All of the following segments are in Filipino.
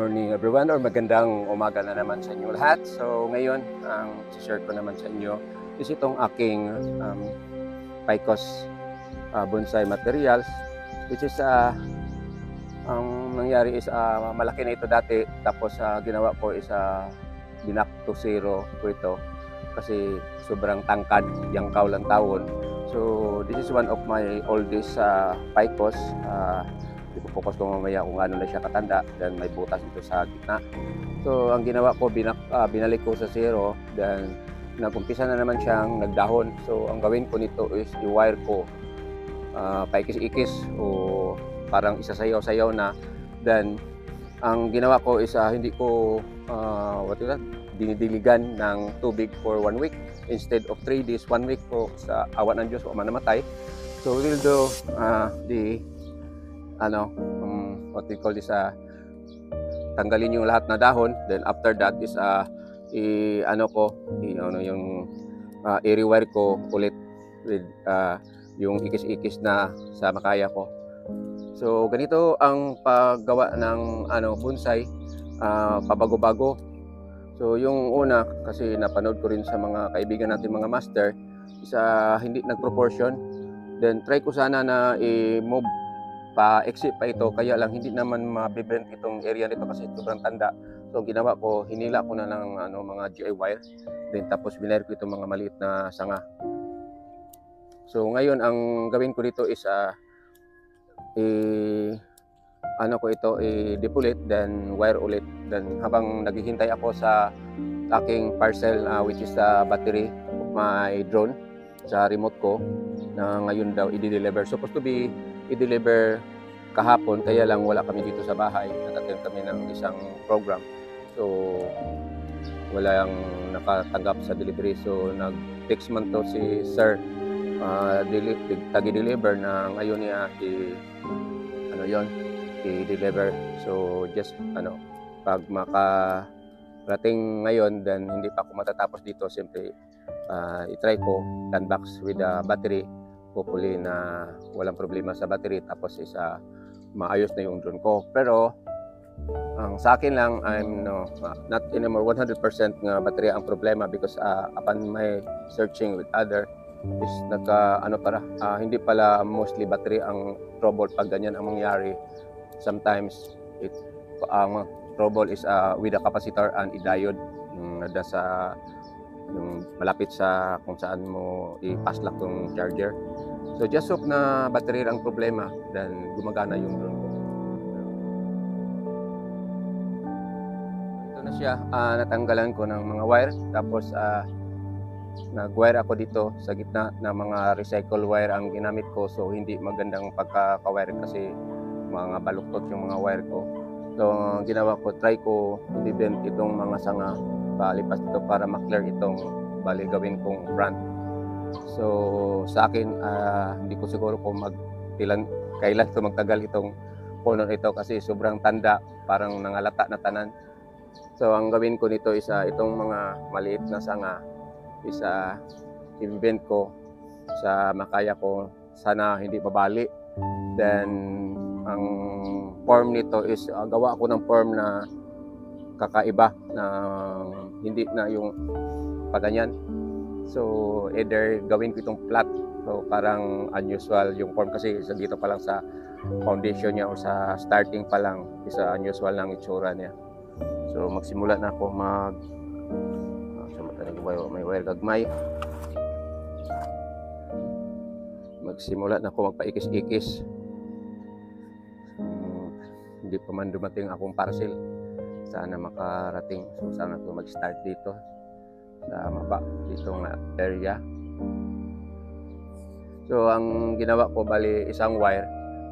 morning everyone, or magandang umaga na naman sa inyo lahat. So ngayon, ang share ko naman sa inyo is itong aking Picos bonsai materials, which is ang nangyari is malaki na ito dati, tapos ginawa ko is binak to zero ko ito kasi sobrang tangkad, yung kaulan taon. So this is one of my oldest Picos. Ipo-focus ko mamaya kung ano na siya katanda, then may butas ito sa gitna. So ang ginawa ko, binalik ko sa zero, then nag-umpisa na naman siyang nagdahon. So ang gawin ko nito is i-wire ko paikis-ikis o parang isasayaw-sayaw na. Then ang ginawa ko is hindi ko dinidiligan ng tubig for 1 week. Instead of 3 days, 1 week po, sa awa ng Diyos o manamatay. So we'll do what we call this, tanggalin yung lahat na dahon. Then after that is i-rewire ko ulit with yung ikis-ikis na sa makaya ko. So ganito ang paggawa ng bonsai, pabago-bago. So yung una, kasi napanood ko rin sa mga kaibigan natin, mga master, isa hindi nag-proportion. Then try ko sana na i-move pa-exit pa ito, kaya lang hindi naman mabibend itong area nito kasi sobrang tanda. So ang ginawa ko, hinila ko na ng mga GI wire, then tapos binire ko itong mga maliit na sanga. So ngayon ang gawin ko dito is i-deposit, then wire ulit. Then habang naghihintay ako sa aking parcel, which is the battery of my drone sa remote ko, na ngayon daw i-deliver. Supposed to be i-deliver kahapon, kaya lang wala kami dito sa bahay. Nag-attend kami ng isang program. So wala yung nakatanggap sa delivery. So nag-text man to si Sir, tagi-deliver na ngayon niya i-deliver. So just pag makarating ngayon, then hindi pa ako matatapos dito, siyempre i-try ko 10 bucks with the battery. Hopefully na walang problema sa battery, tapos maayos na yung drone ko. Pero ang sa akin lang, I'm not anymore 100% nga battery ang problema, because upon my searching with other is hindi pala mostly battery ang trouble pag ganyan ang mangyari. Sometimes ang trouble is with the capacitor and diode yung malapit sa kung saan mo i-pass lock yung charger. So just hope na battery ang problema, then gumagana yung drone ko. Ito na siya, natanggalan ko ng mga wire, tapos nag-wire ako dito sa gitna na mga recycle wire ang ginamit ko. So hindi magandang pagka-wire kasi mga baluktot yung mga wire ko. So ginawa ko, try ko i-bend itong mga sanga palipas dito para ma-clear itong gawin kong front. So sa akin, hindi ko siguro kung kailan ito magtagal itong puno ito, kasi sobrang tanda, parang nangalata na tanan. So ang gawin ko nito is itong mga maliit na sanga is i-bend ko sa makaya ko, sana hindi babali. Then ang form nito is gawa ako ng form na kakaiba, na hindi na yung paganyan. So either gawin ko itong flat, so parang unusual yung form, kasi dito pa lang sa foundation niya o sa starting pa lang is unusual lang itsura niya. So magsimula na ako may wire gagmay. Magsimula na ako magpaikis-ikis. Hindi pa man dumating akong parcel, sana makarating. So sana ko mag-start dito sa ditong area. So ang ginawa ko, bali isang wire,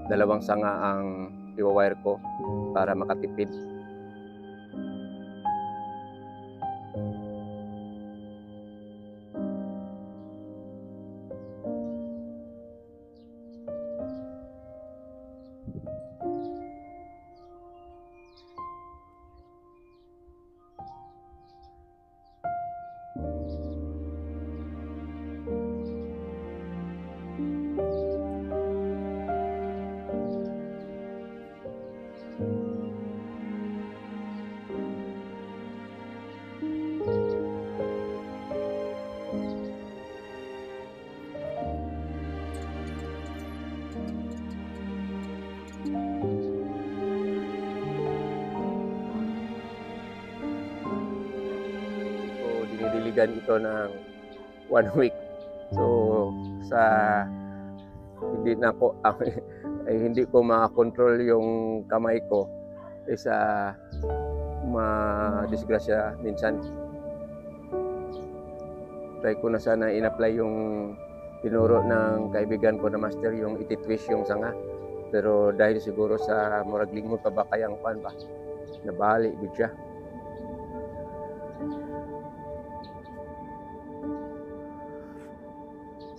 2 sanga ang i-wire ko para makatipid. diligan ito ng 1 week. So sa hindi na ko ay hindi ko makakontrol yung kamay ko isa madisgrasya minsan. Try ko na sana in-apply yung tinuro ng kaibigan ko na master, yung iti-twist yung sanga. Pero dahil siguro sa murag linggo pa ba kayang pan ba, nabali gud siya.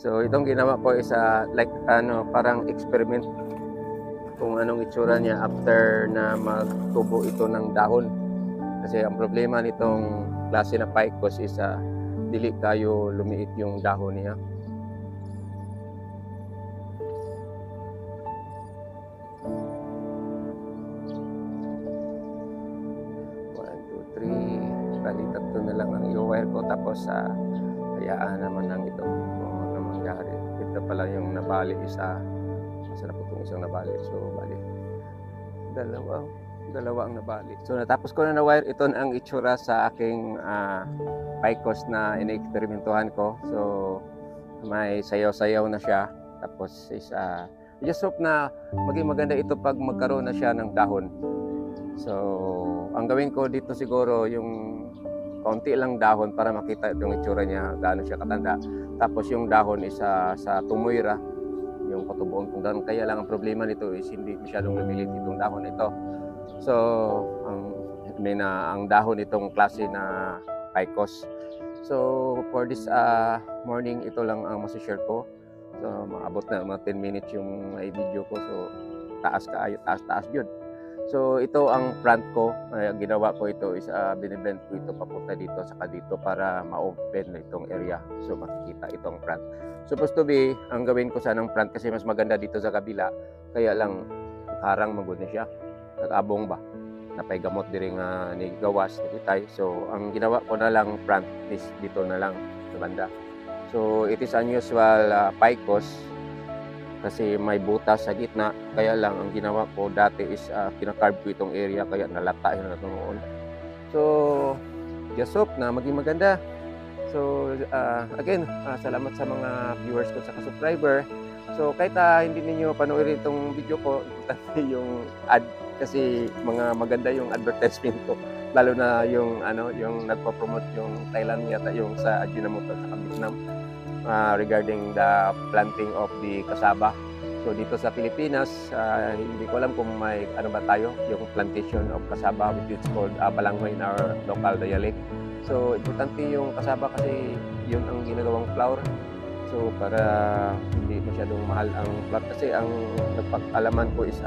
So itong ginawa ko is like parang experiment kung anong itsura niya after na magtubo ito ng dahon. Kasi ang problema nitong klase na Picos is dili kayo lumiit yung dahon niya. Bali, tatlo na lang ang i-wire ko, tapos hayaan naman lang ito kung ano mangyari. Ito pala yung nabali isa. Masarap itong isang nabali. So, bali, dalawa ang nabali. So, natapos ko na na-wire. Ito na ang itsura sa aking Picos na ina-eksperimentuhan ko. So, may sayaw-sayaw na siya. Tapos, I just hope na maging maganda ito pag magkaroon na siya ng dahon. So, ang gawin ko dito siguro yung kaunti lang dahon para makita yung itsura niya, gaano siya katanda. Tapos yung dahon is sa tumoyra, yung patubuon kung dahon. Kaya lang ang problema nito is hindi masyadong lumilit itong dahon ito. So, ang dahon itong klase na Picos. So, for this morning, ito lang ang masishare ko. So, maabot na mga 10 minutes yung video ko. So, taas yun. So ito ang front ko. Ginawa ko ito is binibend ko ito papunta dito saka dito para ma-open na itong area. So makikita itong front. Supposed to be, ang gawin ko sanang front kasi mas maganda dito sa kabila. Kaya lang harang magud ni siya. Nag-abong ba? Napay gamot diri nga ni gawas ni Itay. So ang ginawa ko na lang front is dito na lang sa banda. So it is unusual Picos kasi may butas sa gitna. Kaya lang ang ginawa ko dati is kinakarve ko itong area kaya nalata na noon. So just hope na maging maganda. So again, salamat sa mga viewers ko sa subscriber. So kahit hindi ninyo panoorin itong video ko, importante yung ad kasi mga maganda yung advertisement ko. Lalo na yung yung nagpo-promote yung Thailand yata yung sa Ajinomoto sa Vietnam. Regarding the planting of the cassava. So dito sa Pilipinas, hindi ko alam kung may ba tayo, yung plantation of cassava which is called balanghoy in our local dialect. So importante yung cassava kasi yun ang ginagawang flour. So para hindi masyadong mahal ang flour kasi ang nagpag-alaman ko is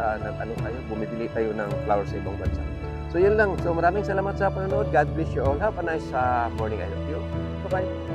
bumibili tayo ng flour sa ibang bansa. So yun lang. So maraming salamat sa panonood. God bless you all. Have a nice morning. I love you. Bye-bye.